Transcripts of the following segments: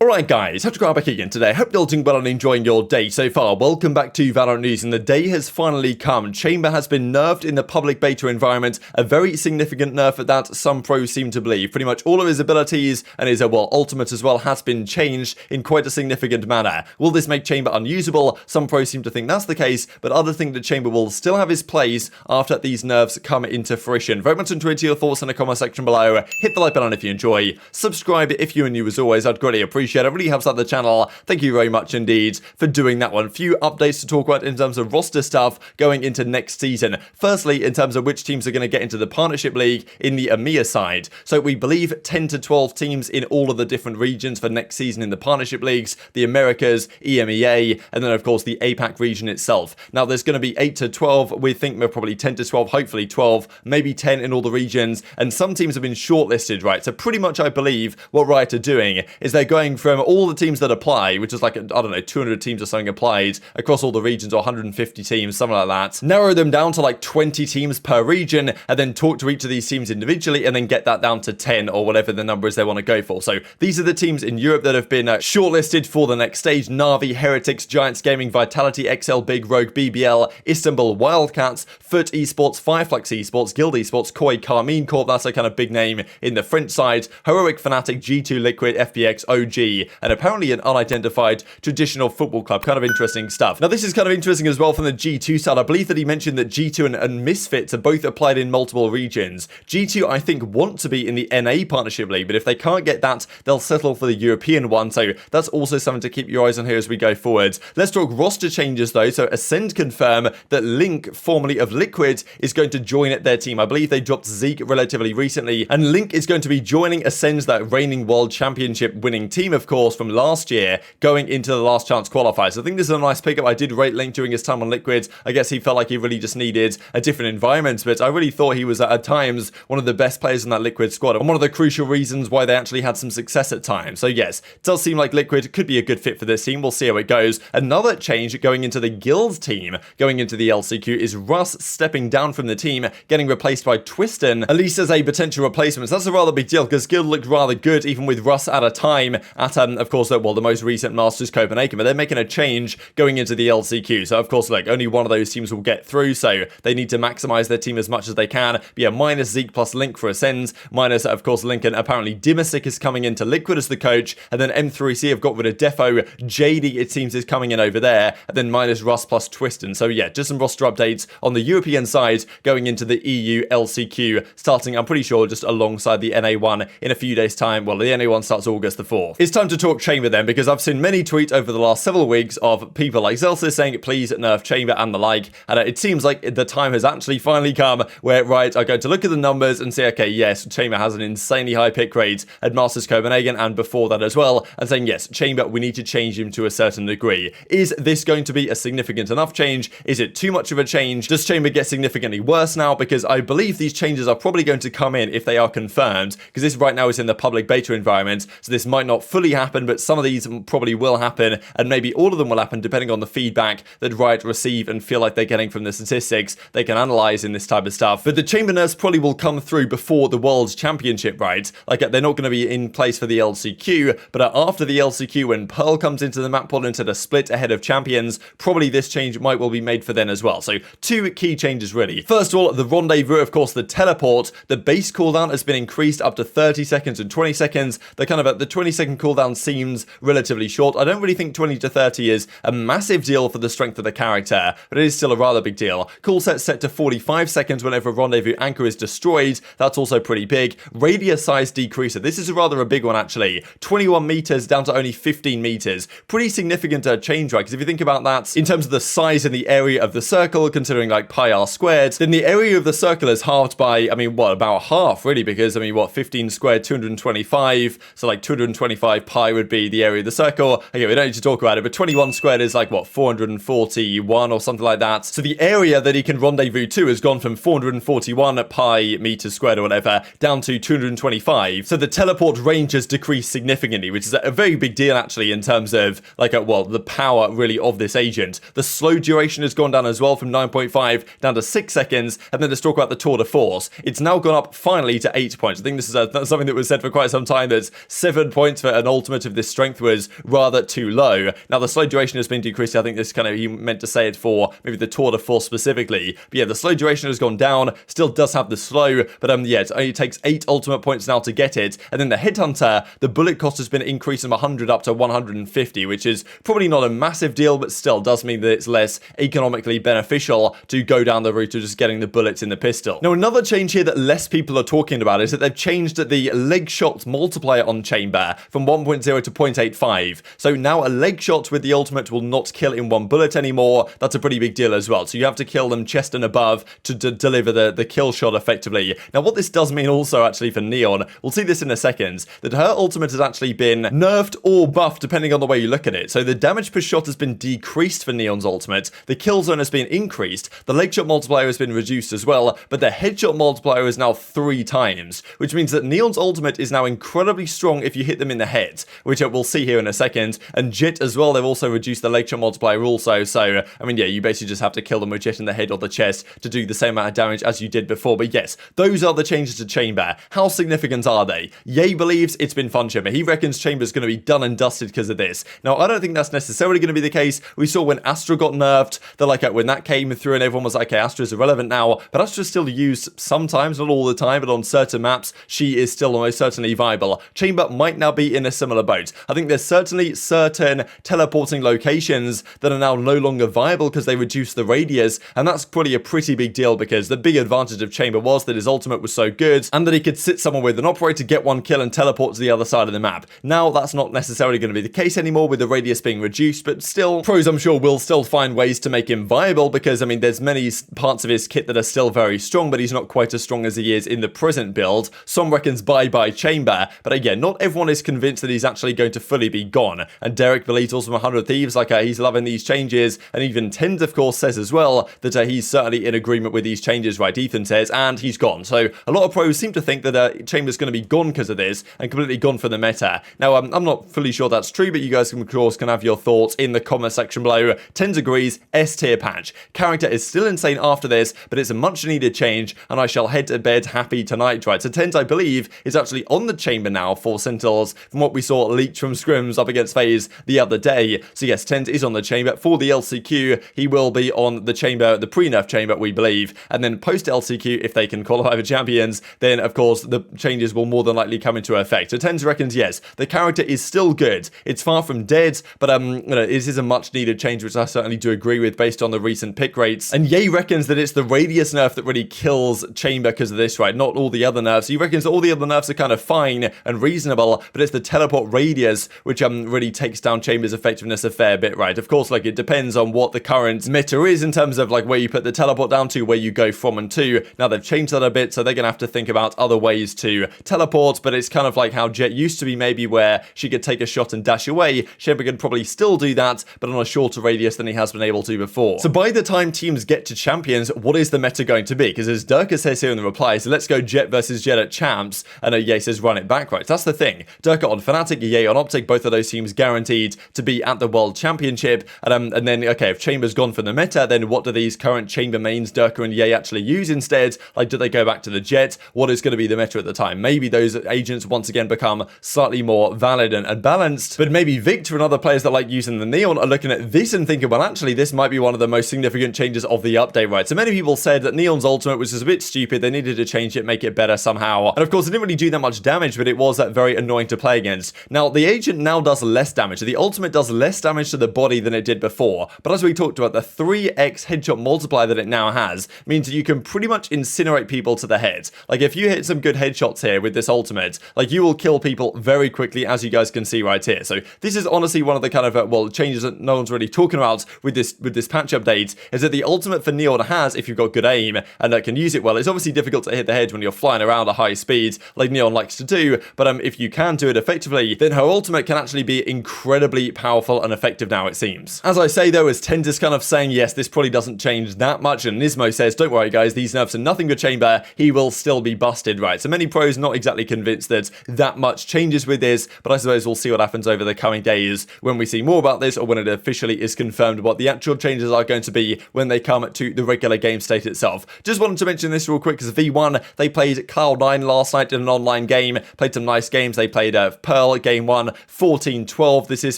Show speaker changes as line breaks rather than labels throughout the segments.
Alright guys, TacticalRab back again today. Hope you're all doing well and enjoying your day so far. Welcome back to Valorant News, and the day has finally come. Chamber has been nerfed in the public beta environment, a very significant nerf at that, some pros seem to believe. Pretty much all of his abilities and his, ultimate as well has been changed in quite a significant manner. Will this make Chamber unusable? Some pros seem to think that's the case, but others think that Chamber will still have his place after these nerfs come into fruition. Very much enjoy your thoughts in the comment section below. Hit the like button if you enjoy. Subscribe if you're new as always, I'd greatly appreciate it. It really helps out the channel. Thank you very much indeed for doing that one. Few updates to talk about in terms of roster stuff going into next season. Firstly, in terms of which teams are going to get into the partnership league in the EMEA side. So we believe 10 to 12 teams in all of the different regions for next season in the partnership leagues, the Americas, EMEA, and then of course the APAC region itself. Now there's going to be 8 to 12. We think we're probably 10 to 12, hopefully 12, maybe 10 in all the regions. And some teams have been shortlisted, right? So pretty much I believe what Riot are doing is they're going from all the teams that apply, which is like, I don't know, 200 teams or something applied across all the regions, or 150 teams, something like that. Narrow them down to like 20 teams per region, and then talk to each of these teams individually, and then get that down to 10 or whatever the number is they want to go for. So these are the teams in Europe that have been shortlisted for the next stage. Na'Vi, Heretics, Giants Gaming, Vitality, XL, Big Rogue, BBL, Istanbul, Wildcats, Foot Esports, Fireflex Esports, Guild Esports, Koi, Carmine Corp, that's a kind of big name in the French side, Heroic, Fnatic, G2, Liquid, FPX, OG, and apparently an unidentified traditional football club. Kind of interesting stuff. Now this is kind of interesting as well from the G2 side. I believe that he mentioned that G2 and Misfits are both applied in multiple regions. G2 I think want to be in the NA partnership league, but if they can't get that, they'll settle for the European one. So that's also something to keep your eyes on here as we go forward. Let's talk roster changes though. So Ascend confirm that Link, formerly of Liquid, is going to join their team. I believe they dropped Zeke relatively recently, and Link is going to be joining Ascend's that reigning world championship winning team, of course, from last year, going into the last chance qualifiers. So I think this is a nice pickup. I did rate Link during his time on Liquid. I guess he felt like he really just needed a different environment, but I really thought he was at times one of the best players in that Liquid squad, and one of the crucial reasons why they actually had some success at times. So yes, it does seem like Liquid could be a good fit for this team. We'll see how it goes. Another change going into the Guild team, going into the LCQ, is Russ stepping down from the team, getting replaced by Twiston, at least as a potential replacement. So that's a rather big deal, because Guild looked rather good even with Russ at a time at, of course, the most recent Masters Copenhagen, but they're making a change going into the LCQ. So of course, like, only one of those teams will get through, so they need to maximize their team as much as they can. But yeah, minus Zeke plus Link for Ascend, minus, of course, Lincoln. Apparently Dimasic is coming into Liquid as the coach, and then M3C have got rid of Dephh. JD, it seems, is coming in over there, and then minus Russ plus Twiston. So yeah, just some roster updates on the European side going into the EU LCQ, starting, I'm pretty sure, just alongside the NA one in a few days time. Well, the NA one starts August the 4th. It's time to talk Chamber then, because I've seen many tweets over the last several weeks of people like Zelsis saying please nerf Chamber and the like, and it seems like the time has actually finally come where Riot are going to look at the numbers and say, okay, yes, Chamber has an insanely high pick rate at Masters Copenhagen and before that as well, and saying, yes, Chamber, we need to change him to a certain degree. Is this going to be a significant enough change? Is it too much of a change? Does Chamber get significantly worse now? Because I believe these changes are probably going to come in if they are confirmed, because this right now is in the public beta environment, so this might not fully happen, but some of these probably will happen, and maybe all of them will happen depending on the feedback that Riot receive and feel like they're getting from the statistics they can analyze in this type of stuff. But the Chamber nerfs probably will come through before the World Championship, right? Like, they're not going to be in place for the LCQ, but after the LCQ, when Pearl comes into the map pool into the split ahead of Champions, probably this change might well be made for then as well. So two key changes really. First of all, the rendezvous, of course, the teleport, the base cooldown has been increased up to 30 seconds and 20 seconds. The 20-second cooldown seems relatively short. I don't really think 20 to 30 is a massive deal for the strength of the character, but it is still a rather big deal. Cool set to 45 seconds whenever a rendezvous anchor is destroyed. That's also pretty big. Radius size decreaser. This is rather a big one actually. 21 meters down to only 15 meters. Pretty significant change, right? Because if you think about that in terms of the size and the area of the circle, considering like pi r squared, then the area of the circle is halved by, I mean, what, about half really? Because I mean, what, 15 squared, 225, so like 225 pi would be the area of the circle. Okay, we don't need to talk about it, but 21 squared is like, what, 441 or something like that. So the area that he can rendezvous to has gone from 441 pi meters squared or whatever down to 225. So the teleport range has decreased significantly, which is a very big deal actually in terms of like, the power really of this agent. The slow duration has gone down as well from 9.5 down to 6 seconds. And then let's talk about the tour de force. It's now gone up finally to 8 points. I think this is something that was said for quite some time, that's 7 points for an ultimate of this strength was rather too low. Now, the slow duration has been decreased. I think this kind of, you meant to say it for maybe the Tour de Force specifically. But yeah, the slow duration has gone down, still does have the slow, but yeah, it only takes 8 ultimate points now to get it. And then the Headhunter, the bullet cost has been increased from 100 up to 150, which is probably not a massive deal, but still does mean that it's less economically beneficial to go down the route of just getting the bullets in the pistol. Now, another change here that less people are talking about is that they've changed the leg shot multiplier on Chamber from 1.0 to 0.85. So now a leg shot with the ultimate will not kill in one bullet anymore. That's a pretty big deal as well. So you have to kill them chest and above to deliver the kill shot effectively. Now, what this does mean also actually for Neon, we'll see this in a second, that her ultimate has actually been nerfed or buffed depending on the way you look at it. So the damage per shot has been decreased for Neon's ultimate, the kill zone has been increased, the leg shot multiplier has been reduced as well, but the headshot multiplier is now 3 times, which means that Neon's ultimate is now incredibly strong if you hit them in the head, which we'll see here in a second. And Jett as well, they've also reduced the leg shot multiplier also, so I mean, yeah, you basically just have to kill them with Jett in the head or the chest to do the same amount of damage as you did before. But yes, those are the changes to Chamber. How significant are they? Ye believes it's been fun, Chamber. He reckons Chamber's going to be done and dusted because of this. Now, I don't think that's necessarily going to be the case. We saw when Astra got nerfed, they're like, when that came through and everyone was like, okay, Astra's irrelevant now, but Astra's still used sometimes, not all the time, but on certain maps, she is still almost certainly viable. Chamber might now be in a similar boat. I think there's certainly certain teleporting locations that are now no longer viable because they reduced the radius, and that's probably a pretty big deal because the big advantage of Chamber was that his ultimate was so good and that he could sit somewhere with an operator, get one kill and teleport to the other side of the map. Now that's not necessarily going to be the case anymore with the radius being reduced, but still, pros I'm sure will still find ways to make him viable because I mean there's many parts of his kit that are still very strong, but he's not quite as strong as he is in the present build. Some reckons bye-bye Chamber, but again, not everyone is convinced that he's actually going to fully be gone. And Derek believes also from 100 Thieves, like he's loving these changes, and even TenZ of course says as well that he's certainly in agreement with these changes, right? Ethan says, and he's gone. So a lot of pros seem to think that Chamber's going to be gone because of this and completely gone for the meta. Now, I'm not fully sure that's true, but you guys can, of course, can have your thoughts in the comment section below. TenZ agrees, S tier patch. Character is still insane after this, but it's a much needed change, and I shall head to bed happy tonight, right? So TenZ, I believe, is actually on the Chamber now for Sentinels from what we saw leaked from scrims up against FaZe the other day. So yes, TenZ is on the Chamber. For the LCQ, he will be on the Chamber, the pre-nerf Chamber, we believe, and then post LCQ, if they can qualify for champions, then of course the changes will more than likely come into effect. So TenZ reckons, yes, the character is still good. It's far from dead, but you know, this is a much needed change, which I certainly do agree with based on the recent pick rates. And Ye reckons that it's the radius nerf that really kills Chamber because of this, right? Not all the other nerfs. He reckons all the other nerfs are kind of fine and reasonable, but it's the teleport radius which really takes down Chamber's effectiveness a fair bit, right? Of course, like it depends on what the current meta is in terms of like where you put the teleport down to, where you go from and to. Now they've changed that a bit, so they're gonna have to think about other ways to teleport, but it's kind of like how Jett used to be, maybe, where she could take a shot and dash away. Chamber could probably still do that, but on a shorter radius than he has been able to before. So by the time teams get to champions, what is the meta going to be? Because as Turko says here in the replies, let's go Jett versus Jett at champs, and Ye says run it back, right? That's the thing. Turko on Fnatic, Ye on OpTic, both of those teams guaranteed to be at the World Championship, and then, okay, if Chamber's gone for the meta, then what do these current Chamber mains, Turko and Ye, actually use instead? Like, do they go back to the Jett? What is going to be the meta at the time? Maybe those agents once again become slightly more valid and balanced, but maybe Victor and other players that like using the Neon are looking at this and thinking, well, actually, this might be one of the most significant changes of the update, right? So many people said that Neon's ultimate was just a bit stupid. They needed to change it, make it better somehow. And of course, it didn't really do that much damage, but it was very annoying to play against. Now, the agent now does less damage. The ultimate does less damage to the body than it did before. But as we talked about, the 3x headshot multiplier that it now has means that you can pretty much incinerate people to the head. Like, if you hit some good headshots here with this ultimate, like, you will kill people very quickly, as you guys can see right here. So this is honestly one of the kind of, well, changes that no one's really talking about with this patch update, is that the ultimate for Neon has, if you've got good aim and can use it well, it's obviously difficult to hit the head when you're flying around at high speed like Neon likes to do, but if you can do it effectively, then her ultimate can actually be incredibly powerful and effective now, it seems. As I say though, as TenZ is kind of saying, yes, this probably doesn't change that much, and Nismo says, don't worry guys, these nerfs are nothing with Chamber, he will still be busted, right? So many pros not exactly convinced that much changes with this, but I suppose we'll see what happens over the coming days when we see more about this, or when it officially is confirmed what the actual changes are going to be when they come to the regular game state itself. Just wanted to mention this real quick, because V1, they played Cloud9 last night in an online game, played some nice games. They played Perth, Pearl, game 1, 14-12. This is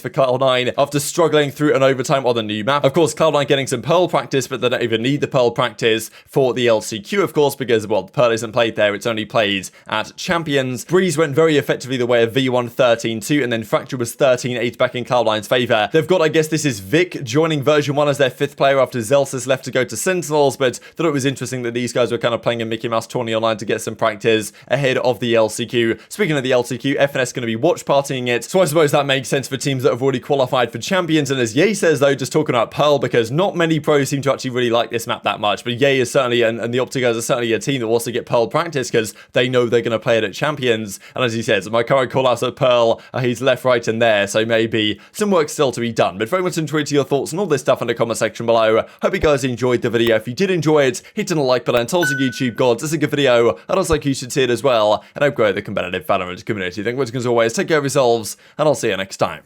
for Cloud9 after struggling through an overtime on the new map. Of course, Cloud9 getting some Pearl practice, but they don't even need the Pearl practice for the LCQ, of course, because, well, Pearl isn't played there. It's only played at Champions. Breeze went very effectively the way of V1 13-2, and then Fracture was 13-8 back in Cloud9's favor. They've got, I guess this is Vic joining version 1 as their 5th player after Zelsis left to go to Sentinels, but thought it was interesting that these guys were kind of playing a Mickey Mouse tourney online to get some practice ahead of the LCQ. Speaking of the LCQ, FNS going to be watch partying it, so I suppose that makes sense for teams that have already qualified for Champions. And as Ye says, though, just talking about Pearl, because not many pros seem to actually really like this map that much, but Ye is certainly, and the OpTic guys are certainly a team that wants to get Pearl practice because they know they're going to play it at Champions. And as he says, my current call-outs at Pearl, he's left, right, and there, so maybe some work still to be done. But very much enjoyed your thoughts and all this stuff in the comment section below. Hope you guys enjoyed the video. If you did enjoy it, hit on the like button, tell us on YouTube gods, it's a good video, and also like you should see it as well, and I grow the competitive Valorant community. Thank you as always, take care of yourselves, and I'll see you next time.